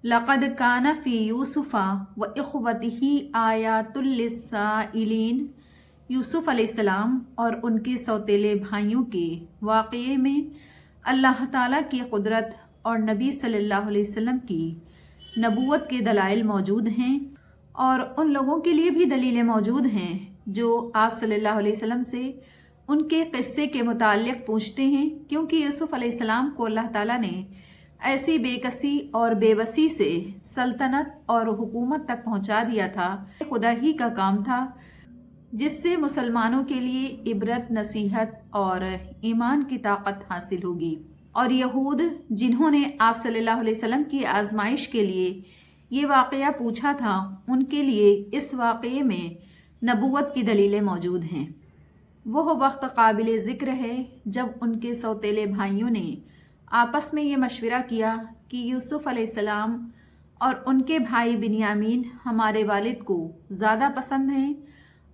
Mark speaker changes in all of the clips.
Speaker 1: لقد کان فی یوسف و اخوتہ آیات للسائلین، یوسف علیہ السلام اور ان کے سوتیلے بھائیوں کے واقعے میں اللہ تعالیٰ کی قدرت اور نبی صلی اللہ علیہ وسلم کی نبوت کے دلائل موجود ہیں، اور ان لوگوں کے لیے بھی دلیلیں موجود ہیں جو آپ صلی اللہ علیہ وسلم سے ان کے قصے کے متعلق پوچھتے ہیں، کیونکہ یوسف علیہ السلام کو اللہ تعالیٰ نے ایسی بے کسی اور بے بسی سے سلطنت اور حکومت تک پہنچا دیا تھا، خدا ہی کا کام تھا جس سے مسلمانوں کے لیے عبرت، نصیحت اور ایمان کی طاقت حاصل ہوگی۔ اور یہود جنہوں نے آپ صلی اللہ علیہ وسلم کی آزمائش کے لیے یہ واقعہ پوچھا تھا، ان کے لیے اس واقعے میں نبوت کی دلیلیں موجود ہیں۔ وہ وقت قابل ذکر ہے جب ان کے سوتیلے بھائیوں نے آپس میں یہ مشورہ کیا کہ یوسف علیہ السلام اور ان کے بھائی بنیامین ہمارے والد کو زیادہ پسند ہیں،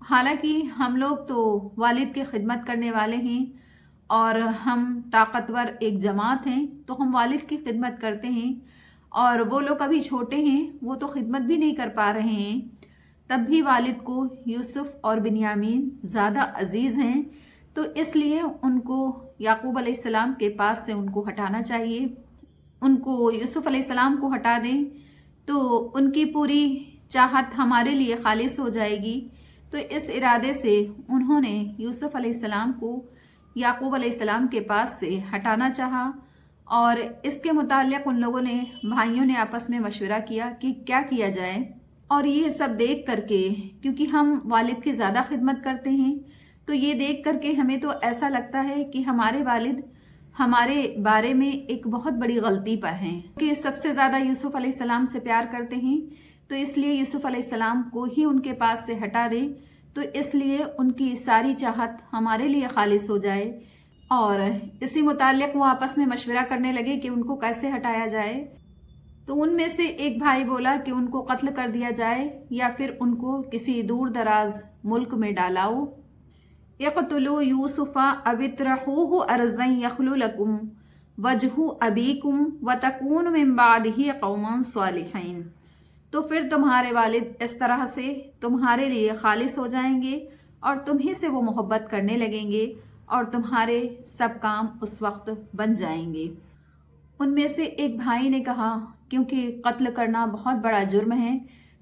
Speaker 1: حالانکہ ہم لوگ تو والد کی خدمت کرنے والے ہیں اور ہم طاقتور ایک جماعت ہیں، تو ہم والد کی خدمت کرتے ہیں، اور وہ لوگ ابھی چھوٹے ہیں، وہ تو خدمت بھی نہیں کر پا رہے ہیں، تب بھی والد کو یوسف اور بنیامین زیادہ عزیز ہیں، تو اس لیے ان کو یعقوب علیہ السلام کے پاس سے ان کو ہٹانا چاہیے۔ ان کو یوسف علیہ السلام کو ہٹا دیں تو ان کی پوری چاہت ہمارے لیے خالص ہو جائے گی۔ تو اس ارادے سے انہوں نے یوسف علیہ السلام کو یعقوب علیہ السلام کے پاس سے ہٹانا چاہا، اور اس کے متعلق ان لوگوں نے، بھائیوں نے آپس میں مشورہ کیا کہ کیا کیا جائے۔ اور یہ سب دیکھ کر کے، کیونکہ ہم والد کی زیادہ خدمت کرتے ہیں، تو یہ دیکھ کر کے ہمیں تو ایسا لگتا ہے کہ ہمارے والد ہمارے بارے میں ایک بہت بڑی غلطی پر ہیں، کہ سب سے زیادہ یوسف علیہ السلام سے پیار کرتے ہیں، تو اس لیے یوسف علیہ السلام کو ہی ان کے پاس سے ہٹا دیں، تو اس لیے ان کی ساری چاہت ہمارے لیے خالص ہو جائے۔ اور اسی متعلق وہ آپس میں مشورہ کرنے لگے کہ ان کو کیسے ہٹایا جائے۔ تو ان میں سے ایک بھائی بولا کہ ان کو قتل کر دیا جائے یا پھر ان کو کسی دور دراز ملک میں ڈالاؤ۔ اقتلوا یوسف او اطرحوہ ارضا یخل لکم وجہ ابیکم وتکونوا من بعدہ قوما صالحین، تو پھر تمہارے والد اس طرح سے تمہارے لیے خالص ہو جائیں گے، اور تمہیں سے وہ محبت کرنے لگیں گے، اور تمہارے سب کام اس وقت بن جائیں گے۔ ان میں سے ایک بھائی نے کہا کیونکہ قتل کرنا بہت بڑا جرم ہے،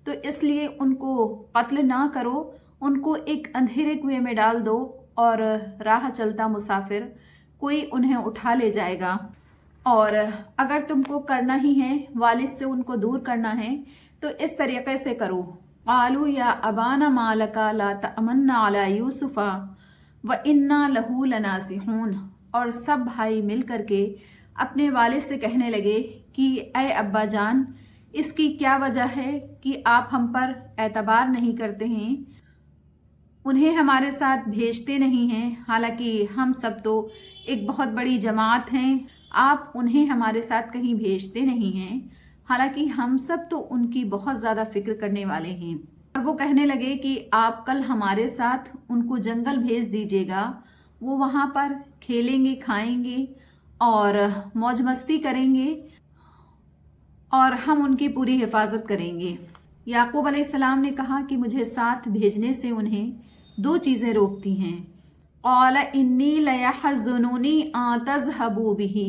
Speaker 1: تو اس لیے ان کو قتل نہ کرو، ان کو ایک اندھیرے کنویں میں ڈال دو، اور راہ چلتا مسافر کوئی انہیں اٹھا لے جائے گا، اور اگر تم کو کرنا ہی ہے، والد سے ان کو دور کرنا ہے، تو اس طریقے سے کرو۔ قالوا یا ابانا ما لک لا تأمنا علی یوسف وإنا لہ لناصحون، اور سب بھائی مل کر کے اپنے والد سے کہنے لگے کہ اے ابا جان، اس کی کیا وجہ ہے کہ آپ ہم پر اعتبار نہیں کرتے ہیں، انہیں ہمارے ساتھ بھیجتے نہیں ہیں، حالانکہ ہم سب تو ایک بہت بڑی جماعت ہیں، آپ انہیں ہمارے ساتھ کہیں بھیجتے نہیں ہیں، حالانکہ ہم سب تو ان کی بہت زیادہ فکر کرنے والے ہیں۔ اور وہ کہنے لگے کہ آپ کل ہمارے ساتھ ان کو جنگل بھیج دیجیے گا، وہ وہاں پر کھیلیں گے، کھائیں گے اور موج مستی کریں گے، اور ہم ان کی پوری حفاظت کریں گے۔ یعقوب علیہ السلام نے کہا کہ مجھے ساتھ بھیجنے سے انہیں دو چیزیں روکتی ہیں۔ قال انی لیحزننی ان تذهبوا به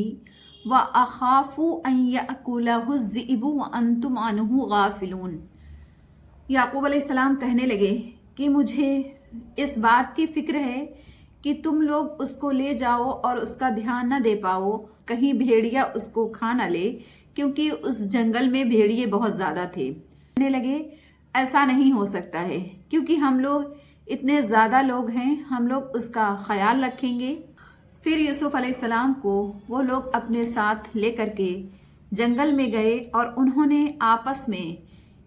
Speaker 1: واخاف ان یاکلہ الذئب وانتم عنہ غافلون۔ یعقوب علیہ السلام کہنے لگے کہ مجھے اس بات کی فکر ہے کہ تم لوگ اس کو لے جاؤ اور اس کا دھیان نہ دے پاؤ، کہیں بھیڑیا اس کو کھا نہ لے، کیونکہ اس جنگل میں بھیڑیے بہت زیادہ تھے۔ کہنے لگے ایسا نہیں ہو سکتا ہے، کیونکہ ہم لوگ اتنے زیادہ لوگ ہیں، ہم لوگ اس کا خیال رکھیں گے۔ پھر یوسف علیہ السلام کو وہ لوگ اپنے ساتھ لے کر کے جنگل میں گئے، اور انہوں نے آپس میں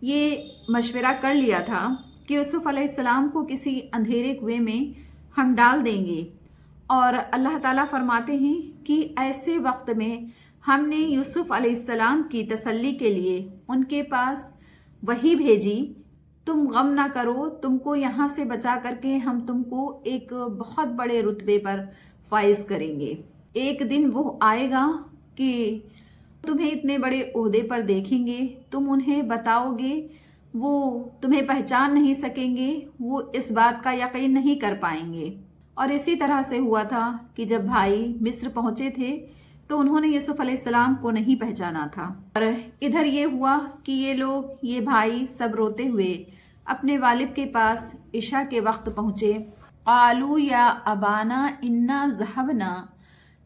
Speaker 1: یہ مشورہ کر لیا تھا کہ یوسف علیہ السلام کو کسی اندھیرے کنویں میں ہم ڈال دیں گے، اور اللہ تعالیٰ فرماتے ہیں کہ ایسے وقت میں ہم نے یوسف علیہ السلام کی تسلی کے لیے ان کے پاس وحی بھیجی، تم غم نہ کرو، تم کو یہاں سے بچا کر کے ہم تم کو ایک بہت بڑے رتبے پر فائز کریں گے۔ ایک دن وہ آئے گا کہ تمہیں اتنے بڑے عہدے پر دیکھیں گے، تم انہیں بتاؤ گے، وہ تمہیں پہچان نہیں سکیں گے، وہ اس بات کا یقین نہیں کر پائیں گے۔ اور اسی طرح سے ہوا تھا کہ جب بھائی مصر پہنچے تھے تو انہوں نے یوسف علیہ السلام کو نہیں پہچانا تھا۔ اور ادھر یہ ہوا کہ یہ بھائی سب روتے ہوئے اپنے والد کے پاس عشاء کے وقت پہنچے۔ قالوا یا ابانا انا ذهبنا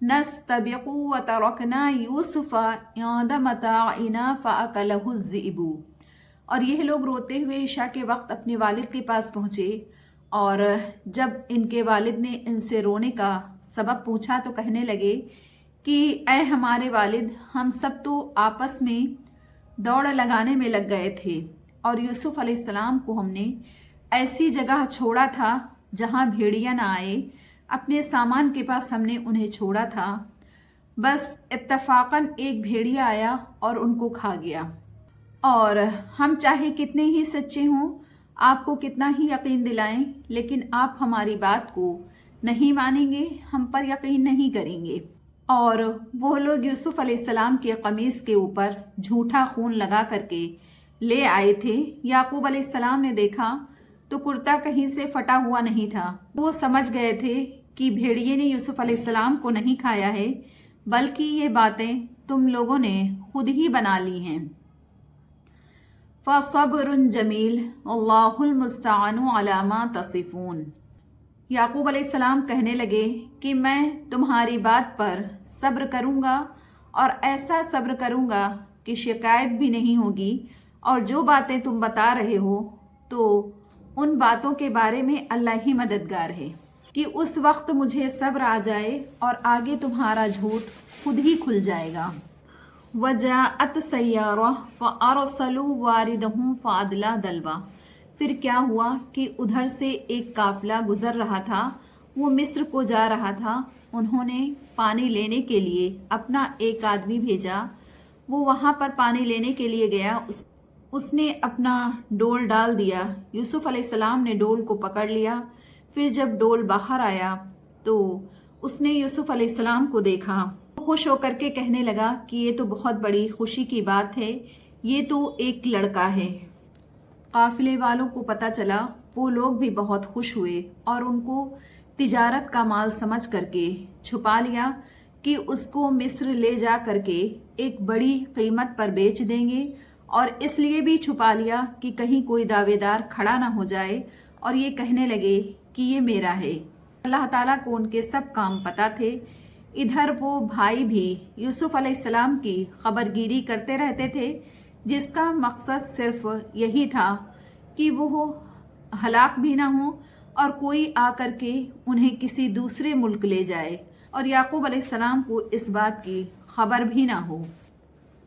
Speaker 1: نستبق وترکنا یوسف عند متاعنا فاکلہ الذئب۔ اور یہ لوگ روتے ہوئے عشاء کے وقت اپنے والد کے پاس پہنچے، اور جب ان کے والد نے ان سے رونے کا سبب پوچھا تو کہنے لگے کہ اے ہمارے والد، ہم سب تو آپس میں دوڑ لگانے میں لگ گئے تھے، اور یوسف علیہ السلام کو ہم نے ایسی جگہ چھوڑا تھا جہاں بھیڑیا نہ آئے، اپنے سامان کے پاس ہم نے انہیں چھوڑا تھا، بس اتفاقاً ایک بھیڑیا آیا اور ان کو کھا گیا، اور ہم چاہے کتنے ہی سچے ہوں، آپ کو کتنا ہی یقین دلائیں، لیکن آپ ہماری بات کو نہیں مانیں گے، ہم پر یقین نہیں کریں گے۔ اور وہ لوگ یوسف علیہ السلام کے قمیص کے اوپر جھوٹا خون لگا کر کے لے آئے تھے۔ یعقوب علیہ السلام نے دیکھا تو کرتا کہیں سے پھٹا ہوا نہیں تھا۔ وہ سمجھ گئے تھے کہ بھیڑیے نے یوسف علیہ السلام کو نہیں کھایا ہے، بلکہ یہ باتیں تم لوگوں نے خود ہی بنا لی ہیں۔ فَصَبْرٌ جَمِيلٌ وَاللَّهُ الْمُسْتَعَانُ عَلَىٰ مَا تَصِفُونَ۔ یعقوب علیہ السلام کہنے لگے کہ میں تمہاری بات پر صبر کروں گا، اور ایسا صبر کروں گا کہ شکایت بھی نہیں ہوگی، اور جو باتیں تم بتا رہے ہو تو ان باتوں کے بارے میں اللہ ہی مددگار ہے کہ اس وقت مجھے صبر آ جائے اور آگے تمہارا جھوٹ خود ہی کھل جائے گا۔ وَجَاءَتْ سَيَّارَةٌ فَأَرْسَلُوا وَارِدَهُمْ فَأَدْلَىٰ دَلْوَىٰ۔ پھر کیا ہوا کہ ادھر سے ایک قافلہ گزر رہا تھا، وہ مصر کو جا رہا تھا، انہوں نے پانی لینے کے لیے اپنا ایک آدمی بھیجا، وہ وہاں پر پانی لینے کے لیے گیا، اس نے اپنا ڈول ڈال دیا، یوسف علیہ السلام نے ڈول کو پکڑ لیا، پھر جب ڈول باہر آیا تو اس نے یوسف علیہ السلام کو دیکھا، خوش ہو کر کے کہنے لگا کہ یہ تو بہت بڑی خوشی کی بات ہے، یہ تو ایک لڑکا ہے۔ قافلے والوں کو پتہ چلا، وہ لوگ بھی بہت خوش ہوئے اور ان کو تجارت کا مال سمجھ کر کے چھپا لیا کہ اس کو مصر لے جا کر کے ایک بڑی قیمت پر بیچ دیں گے، اور اس لیے بھی چھپا لیا کہ کہیں کوئی دعوے دار کھڑا نہ ہو جائے اور یہ کہنے لگے کہ یہ میرا ہے۔ اللہ تعالیٰ کو ان کے سب کام پتہ تھے۔ ادھر وہ بھائی بھی یوسف علیہ السلام کی خبر گیری کرتے رہتے تھے، جس کا مقصد صرف یہی تھا کہ وہ ہلاک بھی نہ ہوں اور کوئی آ کر کے انہیں کسی دوسرے ملک لے جائے، اور یعقوب علیہ السلام کو اس بات کی خبر بھی نہ ہو۔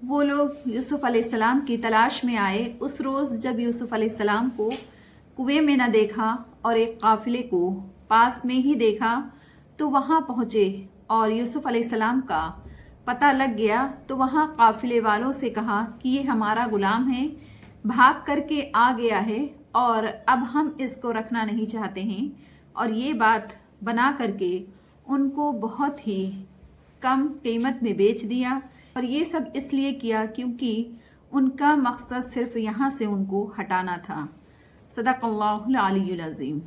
Speaker 1: وہ لوگ یوسف علیہ السلام کی تلاش میں آئے۔ اس روز جب یوسف علیہ السلام کو کنویں میں نہ دیکھا اور ایک قافلے کو پاس میں ہی دیکھا تو وہاں پہنچے، اور یوسف علیہ السلام کا پتہ لگ گیا تو وہاں قافلے والوں سے کہا کہ یہ ہمارا غلام ہے، بھاگ کر کے آ گیا ہے اور اب ہم اس کو رکھنا نہیں چاہتے ہیں، اور یہ بات بنا کر کے ان کو بہت ہی کم قیمت میں بیچ دیا، اور یہ سب اس لیے کیا کیونکہ ان کا مقصد صرف یہاں سے ان کو ہٹانا تھا۔ صدق اللہ العلی العظیم۔